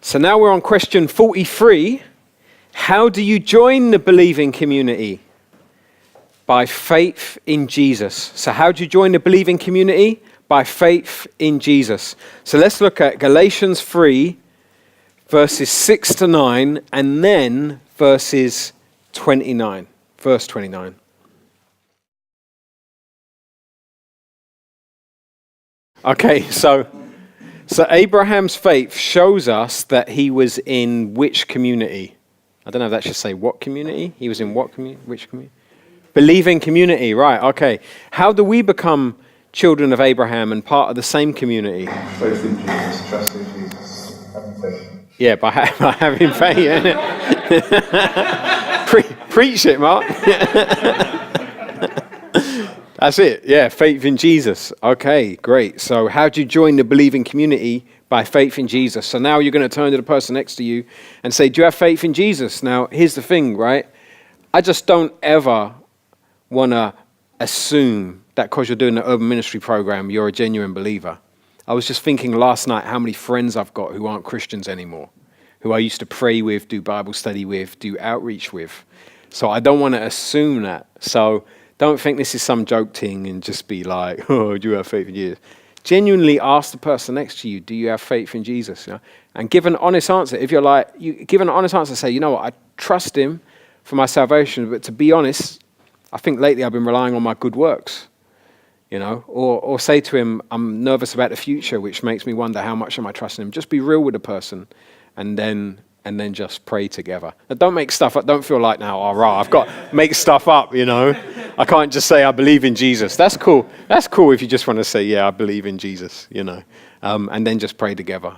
So now we're on question 43. How do you join the believing community? By faith in Jesus. So how do you join the believing community? By faith in Jesus. So let's look at Galatians 3, verses 6 to 9, and then verses 29. Verse 29. Okay, so Abraham's faith shows us that he was in which community? I don't know if that should say what community. He was in what community? Which community? Believing community, right, okay. How do we become children of Abraham and part of the same community? Faith in Jesus, trust in Jesus, having faith. Yeah, by having faith, innit? Preach it, Mark. That's it, yeah, faith in Jesus. Okay, great. So how do you join the believing community? By faith in Jesus. So now you're going to turn to the person next to you and say, do you have faith in Jesus? Now, here's the thing, right? I just don't ever want to assume that because you're doing the urban ministry program, you're a genuine believer. I was just thinking last night how many friends I've got who aren't Christians anymore, who I used to pray with, do Bible study with, do outreach with. So I don't want to assume that. So don't think this is some joke thing and just be like, oh, do you have faith in Jesus? Genuinely ask the person next to you, do you have faith in Jesus? You know? And give an honest answer. If you're like, you give an honest answer, say, you know what, I trust him for my salvation, but to be honest, I think lately I've been relying on my good works, you know, or say to him, I'm nervous about the future, which makes me wonder how much am I trusting him. Just be real with the person and then just pray together. Now, don't make stuff up. Don't feel like now, all right, I've got to make stuff up, you know. I can't just say I believe in Jesus. That's cool. That's cool if you just want to say, yeah, I believe in Jesus, you know, and then just pray together.